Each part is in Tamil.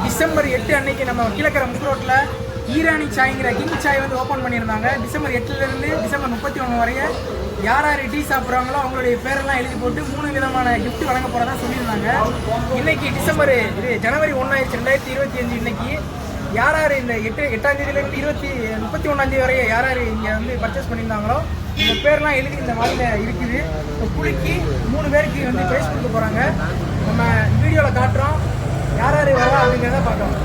டிசம்பர் 8 அன்னைக்கு நம்ம கீழக்கரை முக்கு ரோட்டில் ஈரானி சாய்ங்கிற கிங் சாய் வந்து ஓப்பன் பண்ணியிருந்தாங்க. டிசம்பர் 8லேருந்து டிசம்பர் 31 வரைய யார் யார் டீ சாப்பிட்றாங்களோ அவங்களுடைய பேரெல்லாம் எழுதி போட்டு 3 விதமான கிஃப்ட் வழங்க போகிறதா சொல்லியிருந்தாங்க. இன்னைக்கு ஜனவரி 1 2025 இன்னைக்கு யார் யார் இந்த 8ஆம் தேதியிலேருந்து 31ஆம் தேதி வரைய யார் யார் இங்கே வந்து பர்ச்சேஸ் பண்ணியிருந்தாங்களோ இந்த பேர்லாம் எழுதி இந்த மாதிரியில் இருக்குது. இப்போ குளிக்கு 3 பேருக்கு வந்து ப்ரைஸ் கொடுக்க போகிறாங்க. நம்ம வீடியோவில் காட்டுறோம் யார் யார் வரா அப்படிங்கிறத பார்க்கலாம்.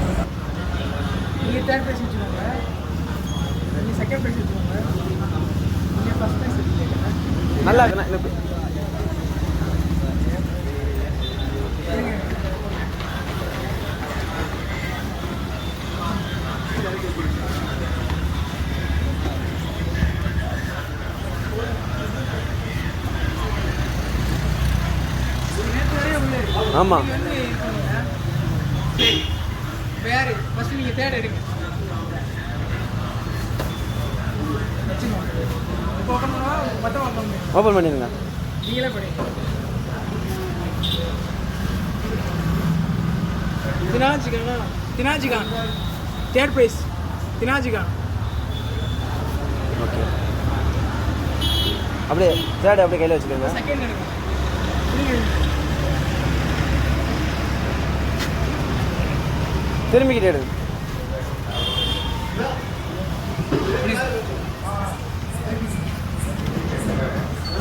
நீங்கள் 3rd ப்ரைஸ் வச்சுக்கோங்க, நீங்கள் 2nd ப்ரைஸ் வச்சுக்கோங்க, நீங்கள் 1st ப்ரைஸ் வச்சுக்கோங்க. நல்லா இருக்குண்ணா. ஆமாம் வேறு ஃபஸ்ட்டு நீங்கள் 3rd எடுங்க. இப்போ ஓப்பன் பண்ணுவா மொத்தம் ஓப்பன் பண்ணிடுங்க. நீங்களே படிங்க. தினாஜிகான் 3rd ப்ரைஸ் தினாஜிகான். ஓகே, அப்படியே 3rd அப்படியே கையில் வச்சுக்கோங்க. 2nd எடுங்க. திரும்பிக்கிட்டே எடுங்க.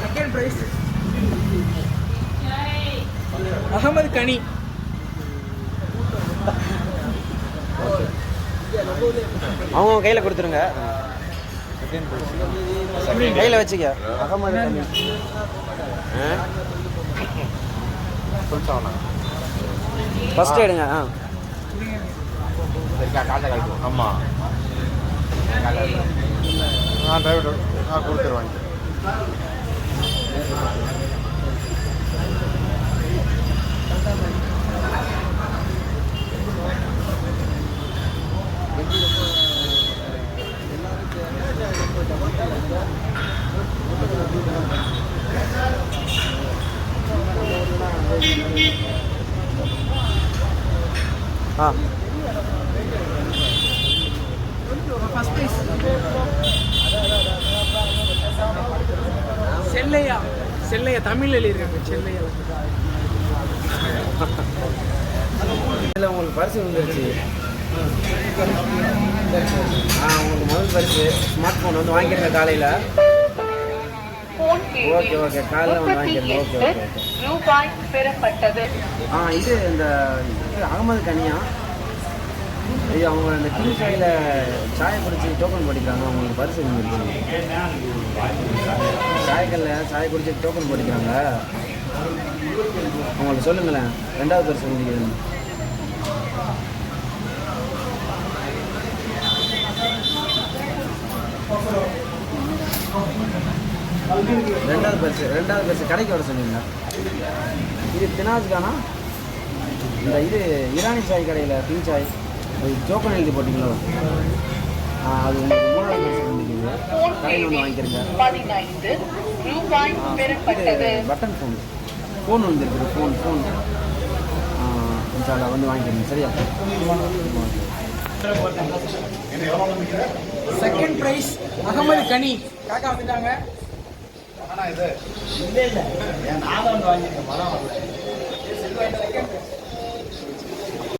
செகண்ட் பிரைஸ் அகமது கனி. அவங்க கையில் கொடுத்துருங்க. கையில் வச்சுக்க. அகமது கனி ஃபஸ்ட்டு எடுங்க. ஆமாம், டிரைவர் கொடுத்துருவாங்க. ஃபர்ஸ்ட் ப்ரைஸ் செல்லையா தமிழ் எழுதியிருக்காங்க. செல்லையா இதில் உங்களுக்கு பரிசு வந்துருச்சு. உங்களுக்கு முதல் பரிசு ஸ்மார்ட் ஃபோன் வந்து வாங்கிடுங்க காலையில். ஓகே ஓகே, காலையில் வந்து வாங்கிடுங்க. ஓகே ஓகே ரூபாய் பெறப்பட்டது. இது இந்த அகமது கனியா, இது அவங்க இந்த கிங் சாயில் சாயை குடிச்சு டோக்கன் போட்டிக்கிறாங்க. அவங்களுக்கு பரிசு வந்துருக்கு. சாயக்கல்ல சாயை குடிச்சு டோக்கன் போட்டிக்கிறாங்க. அவங்களுக்கு சொல்லுங்களேன் 2வது பரிசு வந்துருக்குது. ரெண்டாவது பரிசு கடைக்கு வர சொன்னீங்க. இது தினாஜ்கானா? இந்த இது ஈரானி சாய் கடையில் கிங் சாய் டோக்கன் எழுதி போட்டிங்களோ, அது உங்களுக்கு 3வது பரிசு வந்துருக்குது. கடையில் வந்து வாங்கிக்கிறீங்க. பட்டன் ஃபோன் வந்துருக்குது. ஃபோன் வந்து வாங்கிக்கிறீங்க. சரியா? செகண்ட் பிரைஸ் அகமது கனி காக்கா வந்துட்டாங்க. ஆனால் இது இல்லை, நான் தான் வந்து வாங்கியிருக்கேன். மரம்